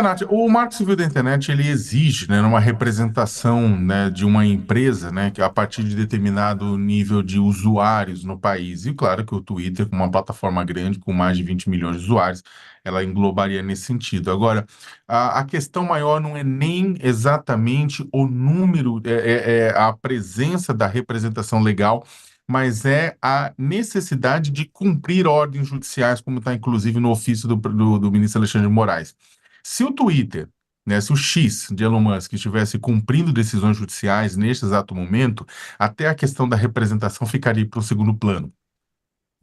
Nath, o Marco Civil da Internet ele exige, né, uma representação, né, de uma empresa, né, que a partir de determinado nível de usuários no país. E claro que o Twitter, como uma plataforma grande, com mais de 20 milhões de usuários, ela englobaria nesse sentido. Agora, a questão maior não é nem exatamente o número, é a presença da representação legal, mas é a necessidade de cumprir ordens judiciais, como está inclusive no ofício do ministro Alexandre de Moraes. Se o Twitter, né, se o X de Elon Musk estivesse cumprindo decisões judiciais neste exato momento, até a questão da representação ficaria para um segundo plano.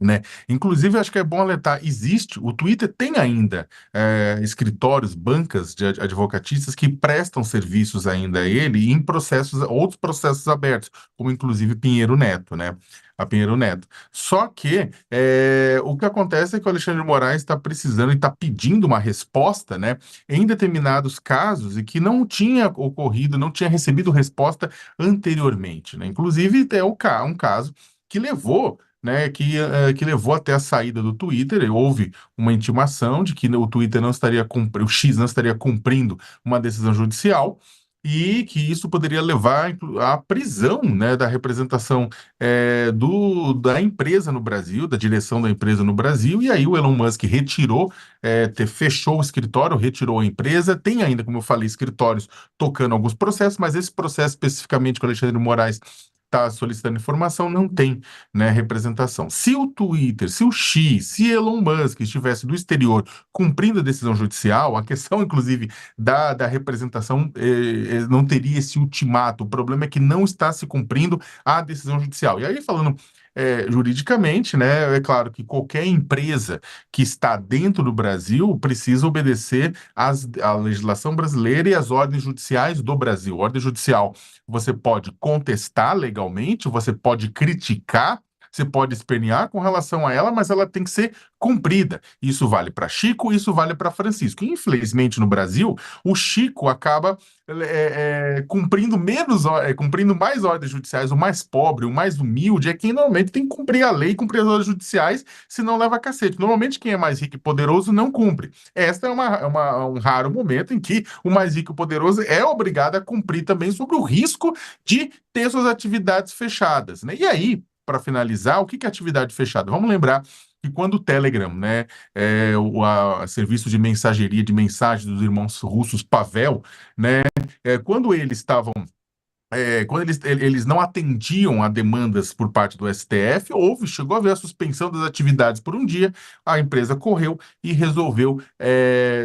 Né? Inclusive, acho que é bom alertar, o Twitter tem ainda escritórios, bancas de advocatistas que prestam serviços ainda a ele em outros processos abertos, como inclusive Pinheiro Neto, né? A Pinheiro Neto. Só que o que acontece é que o Alexandre de Moraes está precisando e está pedindo uma resposta, né, em determinados casos e que não tinha ocorrido, não tinha recebido resposta anteriormente, né? Inclusive, um caso que levou, né, que levou até a saída do Twitter. E houve uma intimação de que o Twitter não estaria cumprindo, o X não estaria cumprindo uma decisão judicial e que isso poderia levar à prisão, né, da representação da empresa no Brasil, da direção da empresa no Brasil. E aí o Elon Musk retirou, fechou o escritório, retirou a empresa. Tem ainda, como eu falei, escritórios tocando alguns processos, mas esse processo especificamente com o Alexandre de Moraes está solicitando informação, não tem, né, representação. Se o Twitter, se o X, se Elon Musk estivesse do exterior cumprindo a decisão judicial, a questão, inclusive, da representação não teria esse ultimato. O problema é que não está se cumprindo a decisão judicial. E aí, falando juridicamente, né, é claro que qualquer empresa que está dentro do Brasil precisa obedecer à legislação brasileira e às ordens judiciais do Brasil. Ordem judicial você pode contestar legalmente, você pode criticar, você pode espernear com relação a ela, mas ela tem que ser cumprida. Isso vale para Chico, isso vale para Francisco. Infelizmente, no Brasil, o Chico acaba cumprindo mais ordens judiciais. O mais pobre, o mais humilde é quem normalmente tem que cumprir a lei, cumprir as ordens judiciais, senão leva cacete. Normalmente, quem é mais rico e poderoso não cumpre. Esta um raro momento em que o mais rico e poderoso é obrigado a cumprir também sobre o risco de ter suas atividades fechadas, né? E aí, para finalizar, o que é atividade fechada? Vamos lembrar que quando o Telegram, né, o serviço de mensageria de mensagens dos irmãos russos Pavel, né, quando eles estavam quando eles não atendiam a demandas por parte do STF, chegou a haver a suspensão das atividades por um dia, a empresa correu e resolveu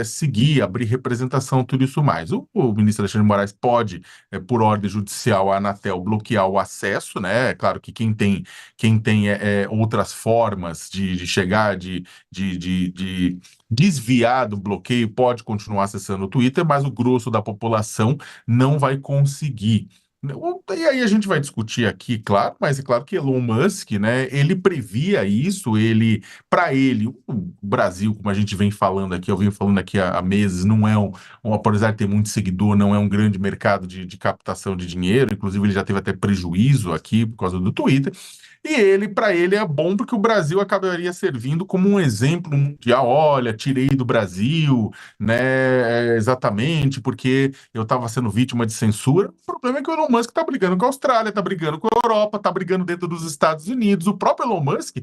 seguir, abrir representação, tudo isso mais. O ministro Alexandre de Moraes pode, por ordem judicial, a Anatel bloquear o acesso, né? É claro que quem tem outras formas de chegar, de desviar do bloqueio, pode continuar acessando o Twitter, mas o grosso da população não vai conseguir. E aí a gente vai discutir aqui, claro, mas é claro que Elon Musk, né, ele previa isso, para ele, o Brasil, como a gente vem falando aqui, eu venho falando aqui há meses, não é apesar de ter muito seguidor, não é um grande mercado de captação de dinheiro. Inclusive ele já teve até prejuízo aqui por causa do Twitter. E para ele é bom porque o Brasil acabaria servindo como um exemplo mundial. Olha, tirei do Brasil, né? Exatamente, porque eu estava sendo vítima de censura. O problema é que o Elon Musk está brigando com a Austrália, está brigando com a Europa, está brigando dentro dos Estados Unidos. O próprio Elon Musk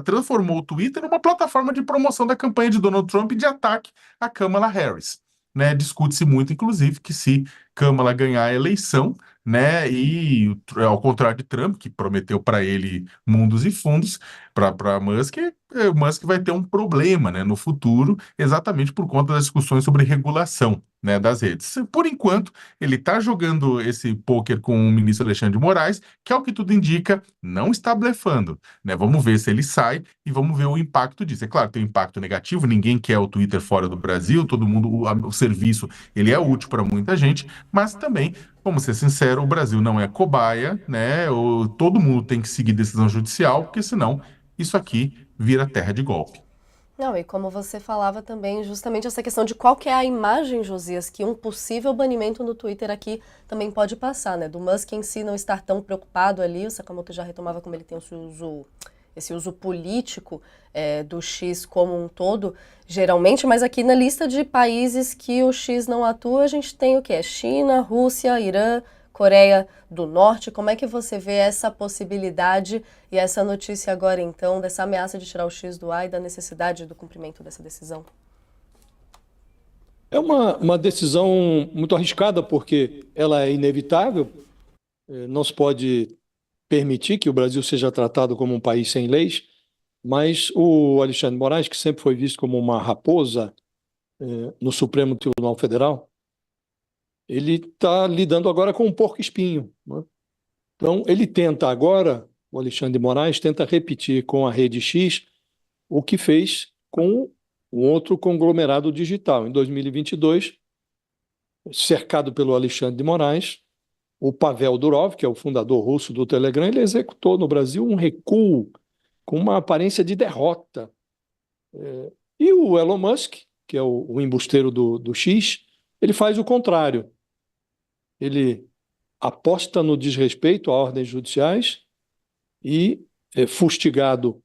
transformou o Twitter numa plataforma de promoção da campanha de Donald Trump e de ataque à Kamala Harris. Né? Discute-se muito, inclusive, que se Kamala ganhar a eleição, né? E ao contrário de Trump, que prometeu para ele mundos e fundos, para Musk, o Musk vai ter um problema, né, no futuro, exatamente por conta das discussões sobre regulação, né, das redes. Por enquanto, ele está jogando esse pôquer com o ministro Alexandre de Moraes, que, ao que tudo indica, não está blefando, né? Vamos ver se ele sai e vamos ver o impacto disso. É claro, tem um impacto negativo, ninguém quer o Twitter fora do Brasil, todo mundo, o serviço, ele é útil para muita gente, mas também, vamos ser sinceros, o Brasil não é cobaia, né? Todo mundo tem que seguir decisão judicial, porque senão isso aqui vira terra de golpe. Não, e como você falava também, justamente essa questão de qual que é a imagem, Josias, que um possível banimento no Twitter aqui também pode passar, né? Do Musk em si não estar tão preocupado ali, o Sakamoto já retomava como ele tem o uso esse uso político do X como um todo, geralmente, mas aqui na lista de países que o X não atua, a gente tem o quê? China, Rússia, Irã, Coreia do Norte. Como é que você vê essa possibilidade e essa notícia agora, então, dessa ameaça de tirar o X do ar e da necessidade do cumprimento dessa decisão? É uma decisão muito arriscada, porque ela é inevitável. Não se pode permitir que o Brasil seja tratado como um país sem leis, mas o Alexandre de Moraes, que sempre foi visto como uma raposa no Supremo Tribunal Federal, ele está lidando agora com um porco-espinho, né? Então, ele tenta agora, o Alexandre de Moraes, tenta repetir com a Rede X o que fez com um outro conglomerado digital. Em 2022, cercado pelo Alexandre de Moraes, o Pavel Durov, que é o fundador russo do Telegram, ele executou no Brasil um recuo com uma aparência de derrota. E o Elon Musk, que é o embusteiro do X, ele faz o contrário. Ele aposta no desrespeito a ordens judiciais e, fustigado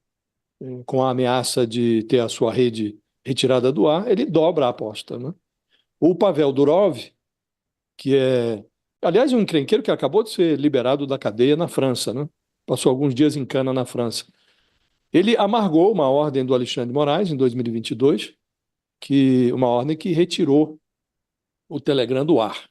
com a ameaça de ter a sua rede retirada do ar, ele dobra a aposta, né? O Pavel Durov, que é, aliás, um encrenqueiro que acabou de ser liberado da cadeia na França, né? Passou alguns dias em cana na França. Ele amargou uma ordem do Alexandre de Moraes, em 2022, uma ordem que retirou o Telegram do ar.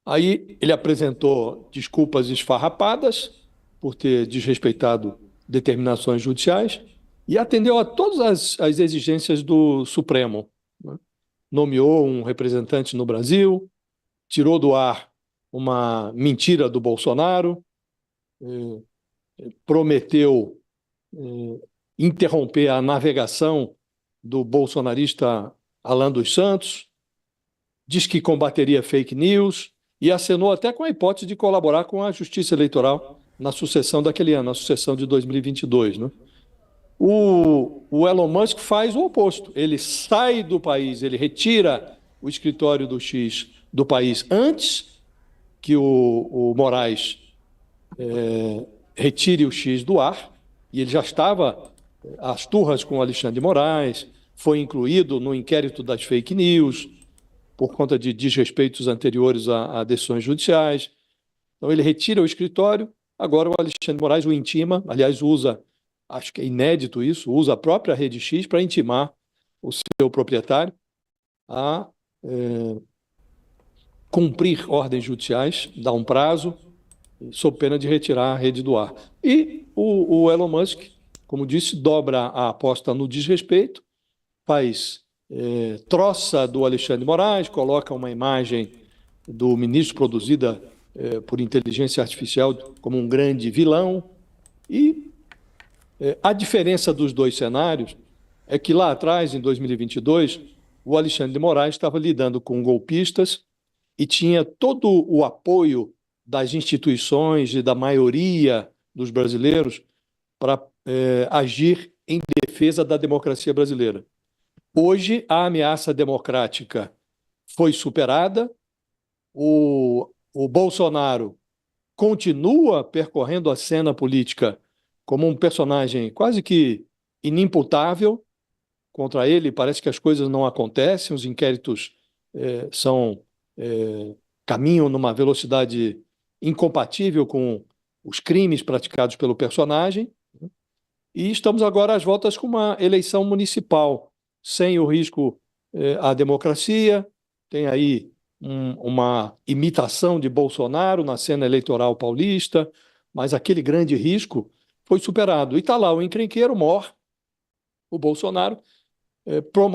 Aí ele apresentou desculpas esfarrapadas por ter desrespeitado determinações judiciais e atendeu a todas as exigências do Supremo, né? Nomeou um representante no Brasil, tirou do ar uma mentira do Bolsonaro, prometeu interromper a navegação do bolsonarista Alan dos Santos, diz que combateria fake news e acenou até com a hipótese de colaborar com a Justiça Eleitoral na sucessão daquele ano, na sucessão de 2022, né? O Elon Musk faz o oposto. Ele sai do país, ele retira o escritório do X do país antes que o Moraes retire o X do ar, e ele já estava às turras com o Alexandre de Moraes, foi incluído no inquérito das fake news, por conta de desrespeitos anteriores a decisões judiciais. Então, ele retira o escritório, agora o Alexandre de Moraes o intima, aliás, usa, acho que é inédito isso, usa a própria Rede X para intimar o seu proprietário a cumprir ordens judiciais, dar um prazo, sob pena de retirar a rede do ar. E o Elon Musk, como disse, dobra a aposta no desrespeito, faz troça do Alexandre de Moraes, coloca uma imagem do ministro produzida por inteligência artificial como um grande vilão. E a diferença dos dois cenários é que lá atrás, em 2022, o Alexandre de Moraes estava lidando com golpistas e tinha todo o apoio das instituições e da maioria dos brasileiros para agir em defesa da democracia brasileira. Hoje, a ameaça democrática foi superada, o Bolsonaro continua percorrendo a cena política como um personagem quase que inimputável. Contra ele, parece que as coisas não acontecem, os inquéritos caminham numa velocidade incompatível com os crimes praticados pelo personagem. E estamos agora às voltas com uma eleição municipal, sem o risco à democracia. Tem aí uma imitação de Bolsonaro na cena eleitoral paulista, mas aquele grande risco foi superado. E está lá o encrenqueiro mor, o Bolsonaro,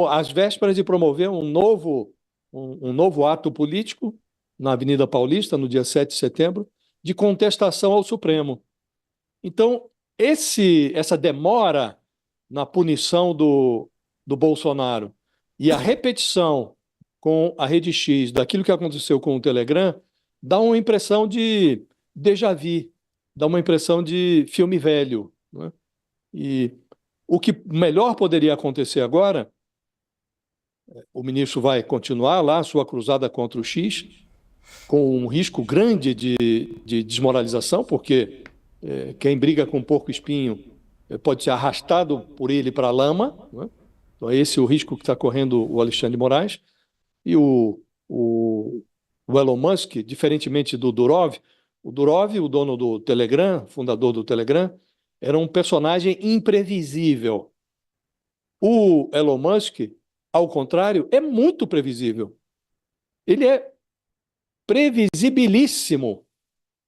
às vésperas de promover um novo ato político na Avenida Paulista, no dia 7 de setembro, de contestação ao Supremo. Então, essa demora na punição do Bolsonaro e a repetição com a Rede X daquilo que aconteceu com o Telegram dá uma impressão de déjà vu, dá uma impressão de filme velho, né? E o que melhor poderia acontecer agora, o ministro vai continuar lá a sua cruzada contra o X, com um risco grande de desmoralização, porque quem briga com porco-espinho pode ser arrastado por ele para a lama, né? Então, esse é o risco que está correndo o Alexandre de Moraes. E o Elon Musk, diferentemente do Durov, o dono do Telegram, fundador do Telegram, era um personagem imprevisível. O Elon Musk, ao contrário, é muito previsível. Ele é previsibilíssimo.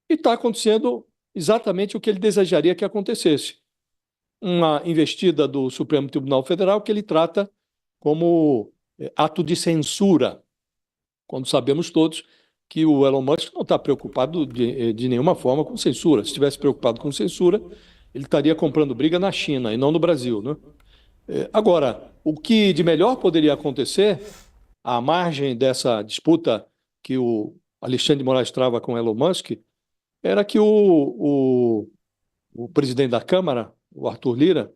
E está acontecendo exatamente o que ele desejaria que acontecesse. Uma investida do Supremo Tribunal Federal que ele trata como ato de censura, quando sabemos todos que o Elon Musk não está preocupado de nenhuma forma com censura. Se estivesse preocupado com censura, ele estaria comprando briga na China e não no Brasil, né? Agora, o que de melhor poderia acontecer, à margem dessa disputa que o Alexandre de Moraes trava com Elon Musk, era que o presidente da Câmara, o Arthur Lira,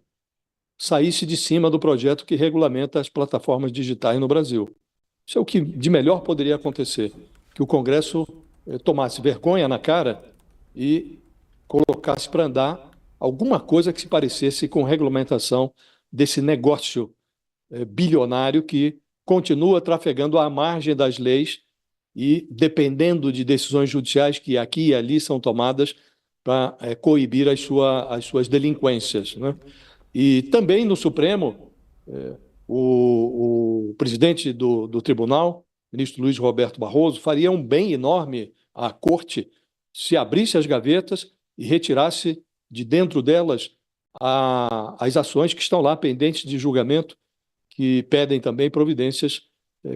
saísse de cima do projeto que regulamenta as plataformas digitais no Brasil. Isso é o que de melhor poderia acontecer, que o Congresso tomasse vergonha na cara e colocasse para andar alguma coisa que se parecesse com regulamentação desse negócio bilionário que continua trafegando à margem das leis e dependendo de decisões judiciais que aqui e ali são tomadas para coibir as suas delinquências, né? E também no Supremo, o presidente do tribunal, ministro Luiz Roberto Barroso, faria um bem enorme à Corte se abrisse as gavetas e retirasse de dentro delas as ações que estão lá pendentes de julgamento, que pedem também providências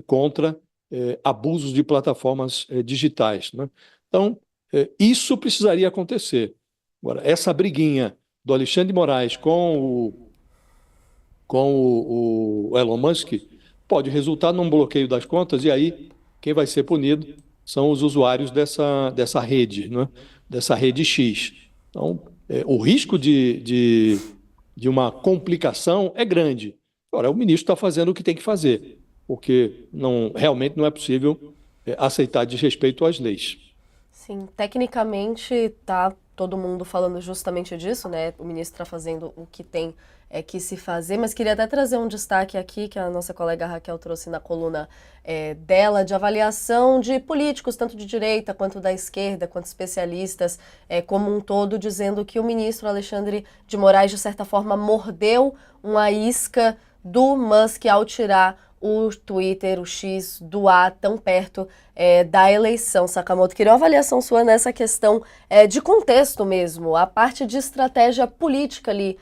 contra abusos de plataformas digitais, né? Então, isso precisaria acontecer. Agora, essa briguinha do Alexandre de Moraes com o Elon Musk pode resultar num bloqueio das contas, e aí quem vai ser punido são os usuários dessa rede, né? Dessa rede X. Então, o risco de uma complicação é grande. Agora, o ministro está fazendo o que tem que fazer, porque realmente não é possível aceitar desrespeito às leis. Sim, tecnicamente está todo mundo falando justamente disso, né? O ministro está fazendo o que tem que se fazer, mas queria até trazer um destaque aqui que a nossa colega Raquel trouxe na coluna dela, de avaliação de políticos, tanto de direita quanto da esquerda, quanto especialistas como um todo, dizendo que o ministro Alexandre de Moraes, de certa forma, mordeu uma isca do Musk ao tirar o Twitter, o X, do ar tão perto da eleição. Sakamoto, queria uma avaliação sua nessa questão de contexto mesmo, a parte de estratégia política ali,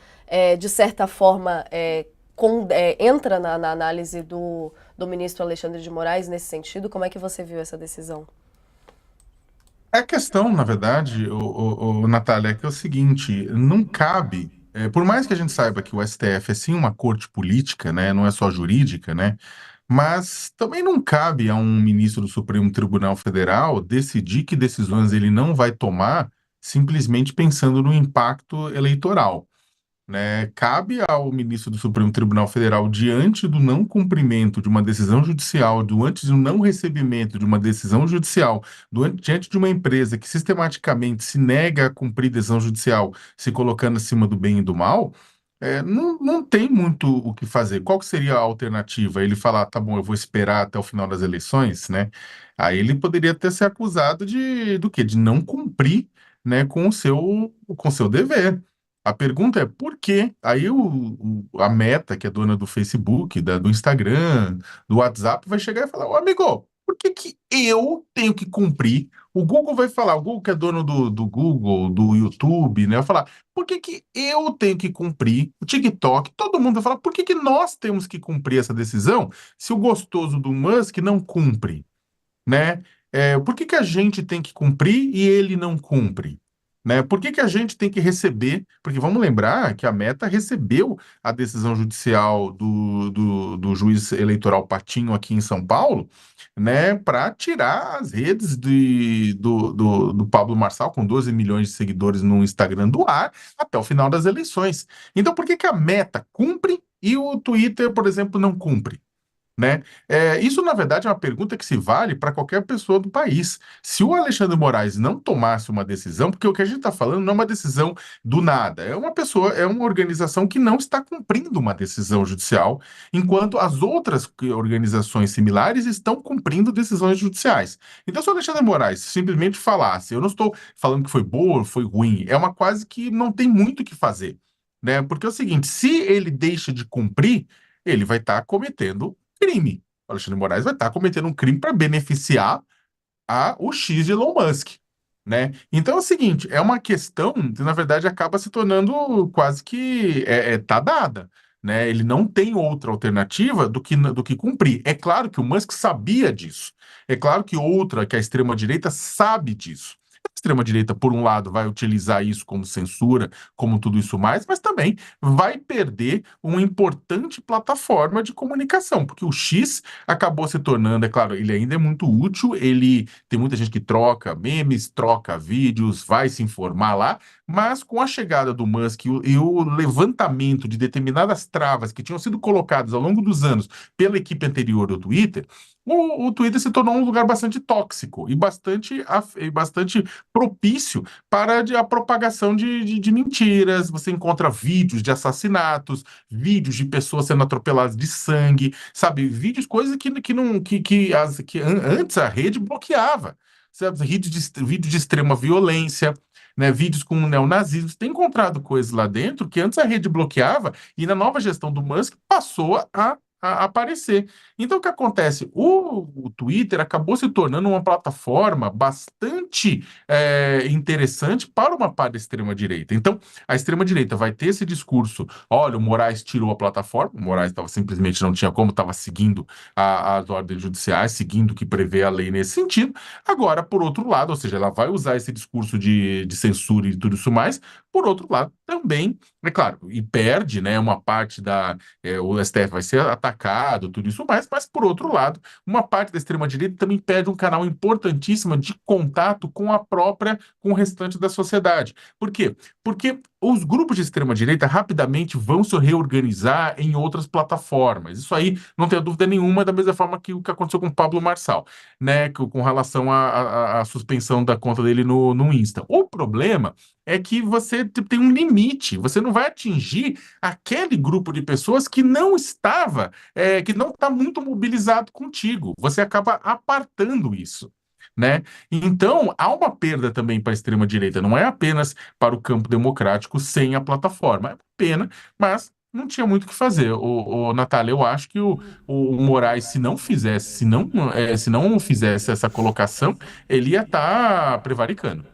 de certa forma, entra na análise do ministro Alexandre de Moraes nesse sentido. Como é que você viu essa decisão? A questão, na verdade, Natália, é que é o seguinte, não cabe, por mais que a gente saiba que o STF é sim uma corte política, né, não é só jurídica, né, mas também não cabe a um ministro do Supremo Tribunal Federal decidir que decisões ele não vai tomar simplesmente pensando no impacto eleitoral, né? Cabe ao ministro do Supremo Tribunal Federal, diante do não cumprimento de uma decisão judicial, diante do não recebimento de uma decisão judicial, diante de uma empresa que sistematicamente se nega a cumprir decisão judicial, se colocando acima do bem e do mal, não tem muito o que fazer. Qual que seria a alternativa? Ele falar, tá bom, eu vou esperar até o final das eleições, né? Aí ele poderia até ser acusado do quê? De não cumprir, né, com o seu dever. A pergunta é por quê? Aí a Meta, que é dona do Facebook, do Instagram, do WhatsApp, vai chegar e falar, ô amigo, por que que eu tenho que cumprir? O Google vai falar, o Google que é dono do Google, do YouTube, né? Vai falar, por que que eu tenho que cumprir? O TikTok, todo mundo vai falar, por que que nós temos que cumprir essa decisão se o gostoso do Musk não cumpre, né? Por que que a gente tem que cumprir e ele não cumpre? Né? Por que que a gente tem que receber? Porque vamos lembrar que a Meta recebeu a decisão judicial do juiz eleitoral Patinho aqui em São Paulo, né, para tirar as redes do Pablo Marçal, com 12 milhões de seguidores no Instagram, do ar até o final das eleições. Então, por que que a Meta cumpre e o Twitter, por exemplo, não cumpre? né? Isso, na verdade, é uma pergunta que se vale para qualquer pessoa do país. Se o Alexandre Moraes não tomasse uma decisão, porque o que a gente está falando não é uma decisão do nada, é uma pessoa, é uma organização que não está cumprindo uma decisão judicial, enquanto as outras organizações similares estão cumprindo decisões judiciais. Então, se o Alexandre Moraes simplesmente falasse, eu não estou falando que foi boa ou foi ruim, é uma quase que não tem muito o que fazer. Né? Porque é o seguinte, se ele deixa de cumprir, ele vai estar cometendo crime. O Alexandre de Moraes vai estar cometendo um crime para beneficiar o X de Elon Musk, né? Então é o seguinte, é uma questão que, na verdade, acaba se tornando quase que tá dada, né? Ele não tem outra alternativa do que cumprir. É claro que o Musk sabia disso. É claro que a extrema-direita sabe disso. A extrema-direita, por um lado, vai utilizar isso como censura, como tudo isso mais, mas também vai perder uma importante plataforma de comunicação, porque o X acabou se tornando, é claro, ele ainda é muito útil, ele tem muita gente que troca memes, troca vídeos, vai se informar lá, mas com a chegada do Musk e o levantamento de determinadas travas que tinham sido colocadas ao longo dos anos pela equipe anterior do Twitter, o Twitter se tornou um lugar bastante tóxico e bastante propício para a propagação de mentiras. Você encontra vídeos de assassinatos, vídeos de pessoas sendo atropeladas de sangue, sabe? Vídeos, coisas que não que antes a rede bloqueava. Sabe? Vídeos de extrema violência, né? Vídeos com neonazismo. Você tem encontrado coisas lá dentro que antes a rede bloqueava e na nova gestão do Musk passou a aparecer. Então, o que acontece? O Twitter acabou se tornando uma plataforma bastante interessante para uma parte da extrema-direita. Então, a extrema-direita vai ter esse discurso: olha, o Moraes tirou a plataforma, o Moraes simplesmente não tinha como, estava seguindo as ordens judiciais, seguindo o que prevê a lei nesse sentido. Agora, por outro lado, ou seja, ela vai usar esse discurso de censura e tudo isso mais, por outro lado, também, é claro, e perde, né, uma parte o STF vai ser atacado, tudo isso mais, mas por outro lado, uma parte da extrema-direita também perde um canal importantíssimo de contato com o restante da sociedade. Por quê? Porque os grupos de extrema-direita rapidamente vão se reorganizar em outras plataformas. Isso aí não tem dúvida nenhuma, da mesma forma que o que aconteceu com o Pablo Marçal, né, com relação à suspensão da conta dele no Insta. O problema é que você tem um limite, você não vai atingir aquele grupo de pessoas que não está muito mobilizado contigo. Você acaba apartando isso. Né? Então, há uma perda também para a extrema-direita, não é apenas para o campo democrático sem a plataforma. É uma pena, mas não tinha muito o que fazer. Natália, eu acho que o Moraes, se não fizesse essa colocação, ele ia estar prevaricando.